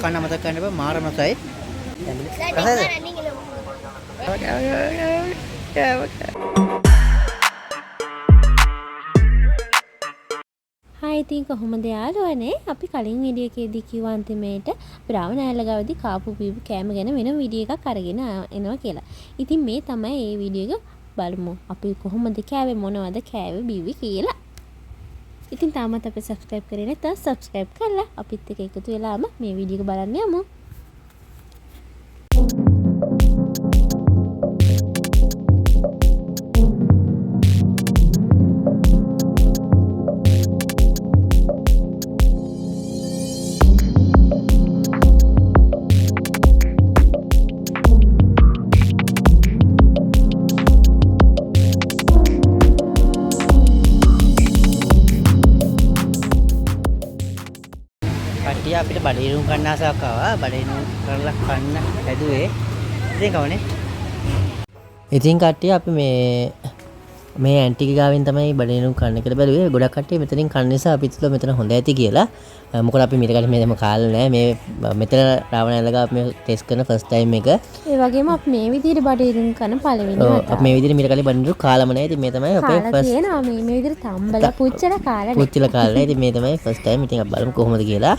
කන්න අමතක කරන්න එපා. මාරම රසයි. හායි ඉතින් කොහොමද යාළුවනේ අපි කලින් වීඩියෝ එකේදී කිව්ව අන්තිමේට බ්‍රාවුන් ඇල්ල ගාවදී කාපු බීබු කෑම ගැන වෙන වීඩියෝ එකක් අරගෙන එනවා කියලා. ඉතින් මේ තමයි ඒ වීඩියෝ එක බලමු. අපි කොහොමද කෑවේ මොනවද කෑවේ බීවි කියලා. ඉතින් තාමත් අපි subscribe කරේ නැත්නම් subscribe කරලා අපිත් එක්ක එකතු වෙලාම මේ වීඩියෝ එක බලන්න යමු. කට්ටිය අපිට බඩේරුම් කන්න ආසාවක් ආවා. බඩේරුම් කරලා කන්න හැදුවේ. ඉතින් කවනේ. ඉතින් කට්ටිය අපි මේ ඇන්ටි ගාවෙන් තමයි බඩේරුම් කන්න කියලා බැලුවේ. ගොඩක් කට්ටිය මෙතනින් කන්න නිසා අපි හිතුවා මෙතන හොඳ ඇති කියලා. මොකද අපි මීට කලින් මේකම කාලා නැහැ. මේ මෙතන රාවණ ඇල්ලගාව මේ ටෙස්ට් කරන ෆස්ට් ටයිම් එක. ඒ වගේම අපි මේ විදිහට බඩේරුම් කන පළවෙනි වතාව. අපි මේ විදිහට මීට කලින් බඩේරුම් කාලම නැහැ. ඉතින් මේ තමයි අපේ ෆස්ට්. කියනවා මේ විදිහට තම්බලා පුච්චලා කාලා නැහැ. පුච්චලා කාලා නැහැ. ඉතින් මේ තමයි ෆස්ට් ටයිම්. ඉතින් අපි බලමු කොහොමද කියලා.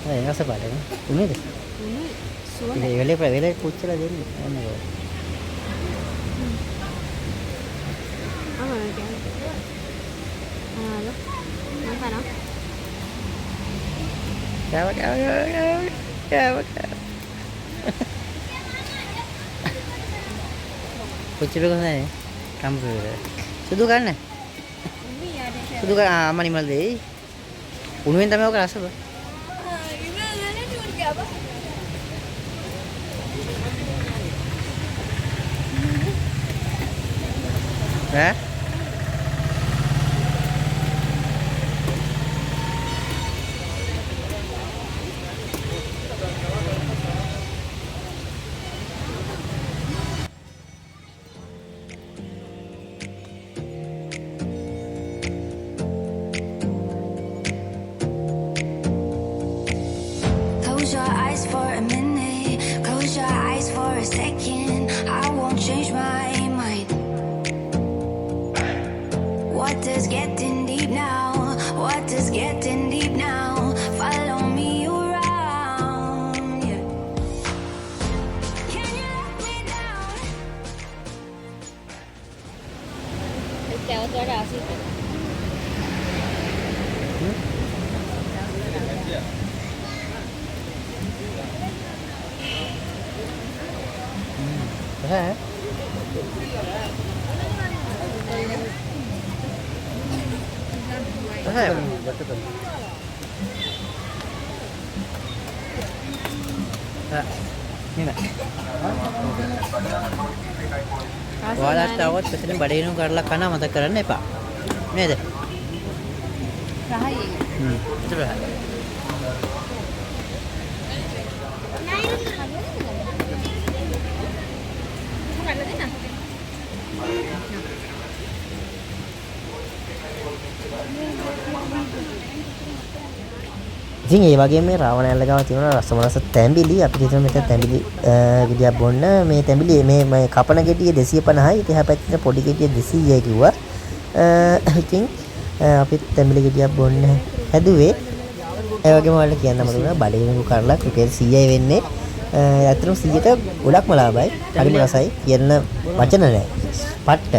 Nggak sebar ya? Ini deh. Ini wele pucil aja nih. Ini kok. Pucil itu kan kamu sudah kan? Sudah kan aman imal deh. Unuin tapi aku kerasa bah. Hah? Close your eyes for a minute. Close your eyes for a second. I won't change my mind. What is getting deep now? What is getting deep now? Follow me around. Yeah. Can you let me down? Hah? ඔයාලට આવොත් මෙතන බඩේරුම් කරලා කන මතක කරන්න එපා. නේද? රහයි. ඒක රහයි. ඉතින් ඒ වගේම මේ රාවණ ඇල්ල ගාව තියෙන රසමනස තැඹිලි අපිට හිතන මෙතන තැඹිලි ගෙඩියක් බොන්න මේ තැඹිලි මේ කපන ගෙඩිය 250යි ඉතින් හැපැත්තේ පොඩි ගෙඩිය 200යි කිව්වා ඉතින් අපි තැඹිලි ගෙඩියක් බොන්න හැදුවේ ඒ වගේම ඔයාලට කියන්න මතක බඩගිනි කරලක් රුපියල් 100යි වෙන්නේ. ඇත්තටම 100ට ගොඩක්ම ලාභයි. හරිම රසයි. කියන්න වචන නැහැ. පට්ට.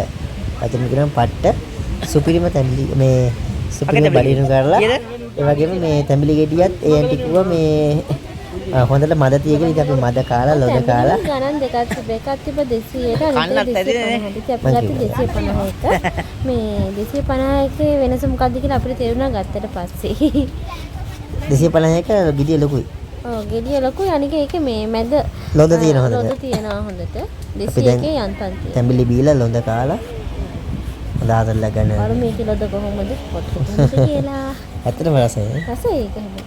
වචන කියනවා පට්ට. සුපිරිම තැඹිලි මේ සුපිරිම බඩගිනි කරලා ඒ වගේම මේ තැඹිලි ගෙඩියත් ඒ ඇන්ටි කිව්වා මේ හොඳට මද තියගෙන ඉතින් අපි මද කාලා ලොද කාලා ගණන් දෙකක් තිබ්බ එකක් තිබ්බ 200ට අනිත් 250ට අපි ගත්තේ 250ට මේ 251 වෙනස මොකද්ද කියලා අපිට තේරුණා ගත්තට පස්සේ 251 ගෙඩිය ලොකුයි. ඔව් ගෙඩිය ලොකුයි අනික ඒකේ මේ මැද ලොද තියෙන හොඳට. ලොද තියෙනවා හොඳට 201 යන්තම් තියෙනවා. තැඹිලි බීලා ලොද කාලා හොඳ ආදරලා ගන්න. අර මේකේ ලොද කොහොමද කොට්ටුද කියලා. ඇත්තටම රසයි. රසයි ඒක හැබැයි.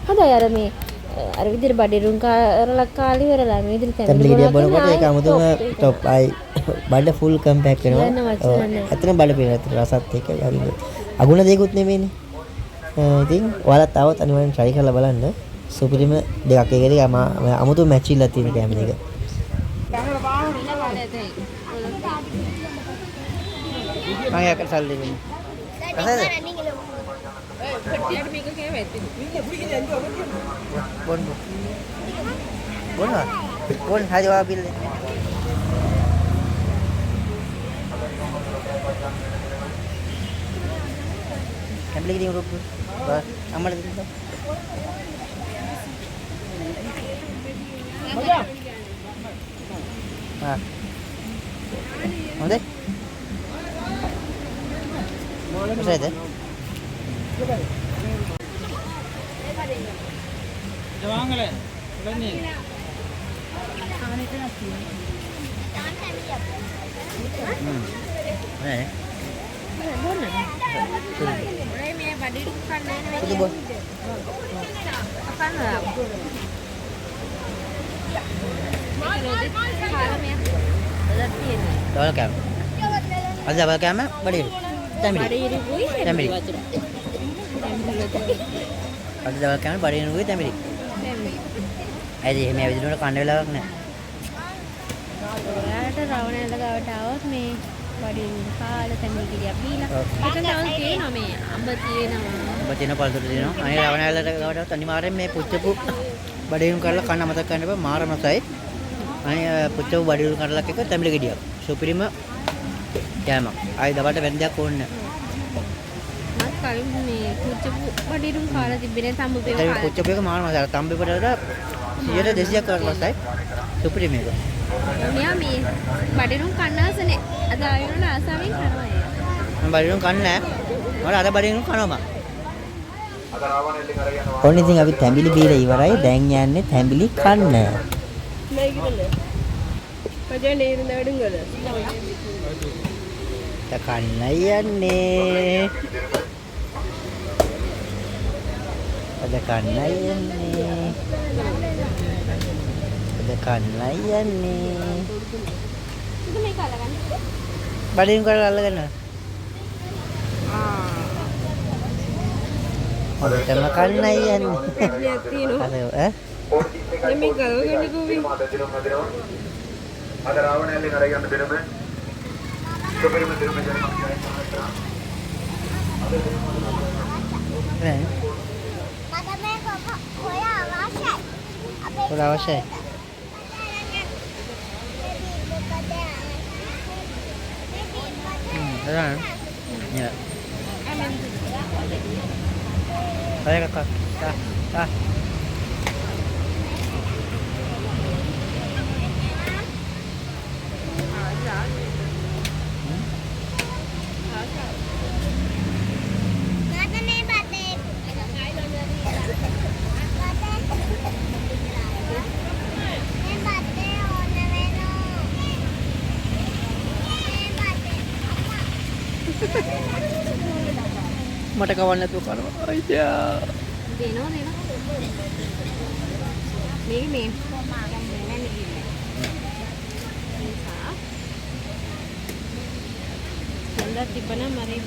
හොඳයි අර මේ අර විදිහට බඩිරුම් කරලා කාලි වෙරලා මේ විදිහට තැඹිලි ගෙඩිය බලනකොට ඒක 아무තම টොප් අයි බඩ ෆුල් කම්පැක්ට් වෙනවා. ඇත්තටම බඩ පිරෙන ඇත්තට රසත් එක්ක හරි අගුණ දෙයක්වත් නෙමෙයිනේ. ඉතින් ඔයාලත් આવත් අනිවාර්යෙන් try කරලා බලන්න. සුපිරිම දෙකක් ඒකේ අමුතු මැචිලා තියෙන කැම දෙක. මම යකට සල්ලි දෙන්න. රසද? Bon hari wabil. Kembali di grup. Bah, amal itu. Ah. Mana? Mana ada? ජවාංගල වෙන්නේ නේ බොන්න මේ බඩිරු කන්නේ සුදු බො කන්නවා Dawal kam. Ada dawal kam badiru. Tamiri. Tamiri. Ada dawal kam badiru gue tamiri. ඇයි එහෙම ඇවිදිනකොට කන්න වෙලාවක් නැහැ. ඔයාලට රවණැල්ල ගාවට આવොත් මේ බඩින් කාලා තැඹිලි ගෙඩියක් බීලා. එතන තව තියෙනවා මේ අඹ තියෙනවා. ඔබ තියෙන පළතුරු තියෙනවා. අනේ රවණැල්ලට ගාවට આવොත් අනිවාර්යෙන් මේ පුච්චපු බඩිරු කරලා කන්න අමතක කරන්න එපා. මාරම රසයි. අනේ පුච්චපු බඩිරු කරලක් එක තැඹිලි ගෙඩියක්. සුපිරිම කෑමක්. ආයි දවල්ට වෙන දෙයක් ඕනේ නැහැ. මත් කලින් මේ පුච්චපු බඩිරු කාලා තිබ්බේ තඹුපේ ඒ කාලා. පුච්චපු එක මාරම රසයි. තම්බිපට 100ට 200ක් රසයි. සුපිරිම එක. මෙයා මේ බඩිරුම් කන්නාසනේ. අද ආයෙත් ආසාවෙන් කරනවා ඒක. මම බඩිරුම් කන්නේ නැහැ. මට අර බඩිරුම් කනවා මම. ඔන්න ඉතින් අපි තැඹිලි බීලා ඉවරයි. දැන් යන්නේ තැඹිලි කන්න. කන්න යන්නේ. අද කන්න යන්නේ. කන්නයි යන්නේ. ඉතින් මේක අල්ලගන්න. බඩින් කරලා අල්ලගන්න. ඔතන කන්නයි යන්නේ. අද ඈ? මේ ගලවගන්න කෝවි. අද රාවණයල්ලේ කරගෙන දෙනම සුපිරිම දෙනම ජනම ඈ? මට මේක හොයා අවශ්‍යයි. ඔය අවශ්‍යයි. Beneran? Ya. Ayo kakak. Tah. මට කවන්න නැතුව කරනවා. අයියා. දෙනවා. මේ හොඳ තිබ්බනම් මරේ.